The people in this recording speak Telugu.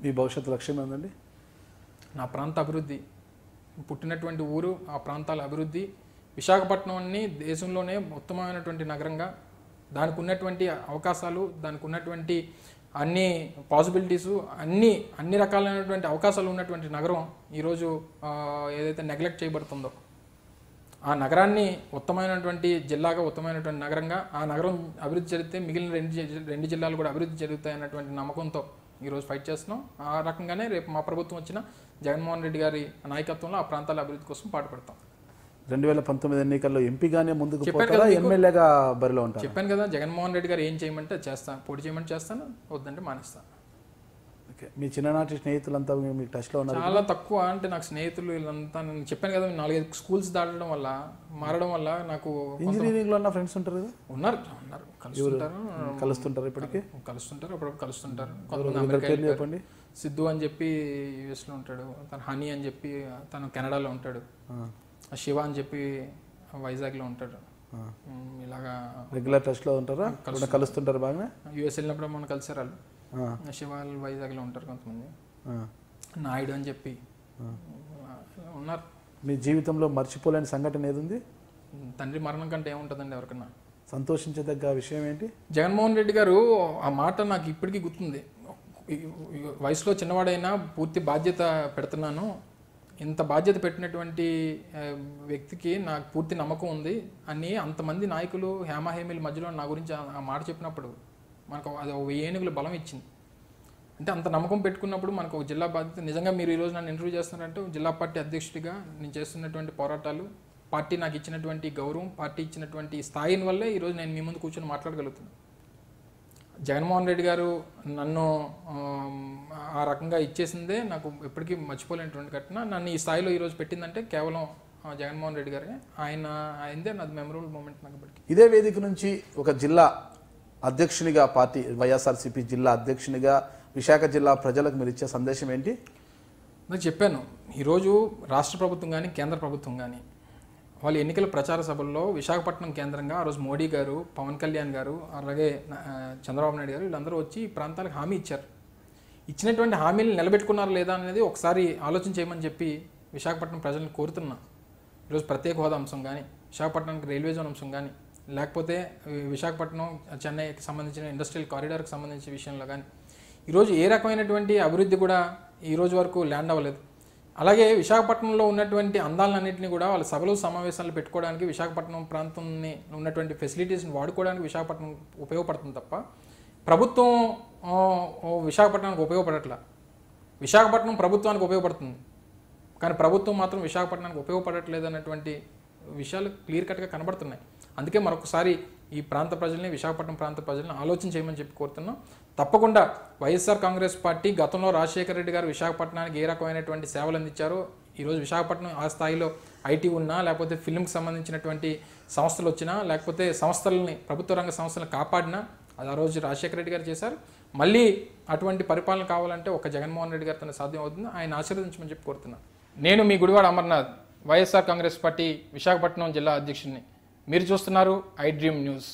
మీ భవిష్యత్తు లక్ష్యం ఏంటండి? నా ప్రాంత అభివృద్ధి, పుట్టినటువంటి ఊరు, ఆ ప్రాంతాల అభివృద్ధి, విశాఖపట్నాన్ని దేశంలోనే ఉత్తమమైనటువంటి నగరంగా, దానికి ఉన్నటువంటి అవకాశాలు, దానికి ఉన్నటువంటి అన్ని పాసిబిలిటీసు, అన్ని రకాలైనటువంటి అవకాశాలు ఉన్నటువంటి నగరం ఈరోజు ఏదైతే నెగ్లెక్ట్ చేయబడుతుందో ఆ నగరాన్ని ఉత్తమమైనటువంటి జిల్లాగా, ఉత్తమమైనటువంటి నగరంగా, ఆ నగరం అభివృద్ధి జరిగితే మిగిలిన రెండు జిల్లాలు కూడా అభివృద్ధి జరుగుతాయన్నటువంటి నమ్మకంతో ఈరోజు ఫైట్ చేస్తున్నాం. ఆ రకంగానే రేపు మా ప్రభుత్వం వచ్చిన జగన్మోహన్ రెడ్డి గారి నాయకత్వంలో ఆ ప్రాంతాల అభివృద్ధి కోసం పాటుపడతాం. 2019 ఎన్నికల్లో ఎంపీగానే ముందుకు పోతారా, ఎమ్మెల్యేగా బరిలో ఉంటారు? చెప్పాను కదా, జగన్మోహన్ రెడ్డి గారు ఏం చేయమంటే చేస్తాను, పోటీ చేయమంటే చేస్తాను, వద్దంటే మానేస్తాను. ఓకే. మీ చిన్ననాటి స్నేహితులంతా మీకు టచ్లో ఉన్నారు? చాలా తక్కువ. అంటే నాకు స్నేహితులు వీళ్ళంతా, నేను చెప్పాను కదా 4-5 స్కూల్స్ దాటడం వల్ల, మారడం వల్ల నాకు ఇంజనీరింగ్లో ఉన్న ఫ్రెండ్స్ ఉంటారు కదా? ఉన్నారు, కలుస్తుంటారు ఇప్పటికీ? కలుస్తుంటారు, అప్పుడప్పుడు కలుస్తుంటారు. చెప్పండి. సిద్ధు అని చెప్పి యూఎస్లో ఉంటాడు, తను హనీ అని చెప్పి తను కెనడాలో ఉంటాడు, శివ అని చెప్పి వైజాగ్లో ఉంటాడు. ఇలాగా రెగ్యులర్ టచ్లో ఉంటారా? కలుస్తుంటారు బాగా? యూఎస్ వెళ్ళినప్పుడు మనం కలిసారు వాళ్ళు. శివాలు వైజాగ్లో ఉంటారు కొంతమంది, నాయుడు అని చెప్పి ఉన్నారు. మీ జీవితంలో మర్చిపోలేని సంఘటన ఏది ఉంది? తండ్రి మరణం కంటే ఏముంటుందండి ఎవరికన్నా. సంతోషించదగ్గ విషయం ఏంటి? జగన్మోహన్ రెడ్డి గారు ఆ మాట నాకు ఇప్పటికీ గుర్తుంది. వయసులో చిన్నవాడైనా పూర్తి బాధ్యత పెడుతున్నాను, ఇంత బాధ్యత పెట్టినటువంటి వ్యక్తికి నాకు పూర్తి నమ్మకం ఉంది అని అంతమంది నాయకులు హేమాహేమీల మధ్యలో నా గురించి ఆ మాట చెప్పినప్పుడు మనకు అది 1000 ఏనుగుల బలం ఇచ్చింది. అంటే అంత నమ్మకం పెట్టుకున్నప్పుడు మనకు ఒక జిల్లా బాధ్యత. నిజంగా మీరు ఈరోజు నన్ను ఇంటర్వ్యూ చేస్తున్నారంటే జిల్లా పార్టీ అధ్యక్షుడిగా నేను చేస్తున్నటువంటి పోరాటాలు, పార్టీ నాకు ఇచ్చినటువంటి గౌరవం, పార్టీ ఇచ్చినటువంటి స్థాయిని వల్లే ఈరోజు నేను మీ ముందు కూర్చొని మాట్లాడగలుగుతున్నాను. జగన్మోహన్ రెడ్డి గారు నన్ను ఆ రకంగా ఇచ్చేసిందే నాకు ఎప్పటికీ మర్చిపోలేనటువంటి ఘటన. నన్ను ఈ స్థాయిలో ఈరోజు పెట్టిందంటే కేవలం జగన్మోహన్ రెడ్డి గారే. ఆయనదే నాది మెమరబుల్ మూమెంట్ నాకు ఇప్పటికీ. ఇదే వేదిక నుంచి ఒక జిల్లా అధ్యక్షునిగా, పార్టీ వైఎస్ఆర్సీపీ జిల్లా అధ్యక్షునిగా విశాఖ జిల్లా ప్రజలకు మీరు ఇచ్చే సందేశం ఏంటి? నాకు చెప్పాను, ఈరోజు రాష్ట్ర ప్రభుత్వం కానీ కేంద్ర ప్రభుత్వం కానీ వాళ్ళు ఎన్నికల ప్రచార సభల్లో విశాఖపట్నం కేంద్రంగా ఆ రోజు మోడీ గారు, పవన్ కళ్యాణ్ గారు, అలాగే చంద్రబాబు నాయుడు గారు వీళ్ళందరూ వచ్చి ఈ ప్రాంతాలకు హామీ ఇచ్చారు. ఇచ్చినటువంటి హామీలు నిలబెట్టుకున్నారు లేదా అనేది ఒకసారి ఆలోచన చేయమని చెప్పి విశాఖపట్నం ప్రజలను కోరుతున్నా. ఈరోజు ప్రత్యేక హోదా అంశం కానీ, విశాఖపట్నానికి రైల్వే జోన్ అంశం కానీ, లేకపోతే విశాఖపట్నం చెన్నైకి సంబంధించిన ఇండస్ట్రియల్ కారిడార్కి సంబంధించిన విషయంలో కానీ ఈరోజు ఏ రకమైనటువంటి అభివృద్ధి కూడా ఈరోజు వరకు ల్యాండ్ అవ్వలేదు. అలాగే విశాఖపట్నంలో ఉన్నటువంటి అందాలన్నింటినీ కూడా వాళ్ళ సభలు సమావేశాలు పెట్టుకోవడానికి, విశాఖపట్నం ప్రాంతాన్ని ఉన్నటువంటి ఫెసిలిటీస్ని వాడుకోవడానికి విశాఖపట్నం ఉపయోగపడుతుంది తప్ప ప్రభుత్వం విశాఖపట్నానికి ఉపయోగపడట్లా. విశాఖపట్నం ప్రభుత్వానికి ఉపయోగపడుతుంది కానీ ప్రభుత్వం మాత్రం విశాఖపట్నానికి ఉపయోగపడట్లేదు అన్నటువంటి విషయాలు క్లియర్ కట్గా కనబడుతున్నాయి. అందుకే మరొకసారి ఈ ప్రాంత ప్రజల్ని, విశాఖపట్నం ప్రాంత ప్రజల్ని ఆలోచన చేయమని చెప్పి కోరుతున్నాం. తప్పకుండా వైఎస్ఆర్ కాంగ్రెస్ పార్టీ గతంలో రాజశేఖర రెడ్డి గారు విశాఖపట్నానికి ఏ రకమైనటువంటి సేవలు అందించారో ఈరోజు విశాఖపట్నం ఆ స్థాయిలో ఐటీ ఉన్నా, లేకపోతే ఫిల్మ్కి సంబంధించినటువంటి సంస్థలు వచ్చినా, లేకపోతే సంస్థలని, ప్రభుత్వ రంగ సంస్థలను కాపాడినా అది ఆ రోజు రాజశేఖర రెడ్డి గారు చేశారు. మళ్ళీ అటువంటి పరిపాలన కావాలంటే ఒక జగన్మోహన్ రెడ్డి గారితో సాధ్యం అవుతుంది. ఆయన ఆశీర్వదించమని చెప్పి కోరుతున్నాను. నేను మీ గుడివాడ అమర్నాథ్, వైఎస్ఆర్ కాంగ్రెస్ పార్టీ విశాఖపట్నం జిల్లా అధ్యక్షుడిని. మీరు చూస్తున్నారు ఐ డ్రీమ్ న్యూస్.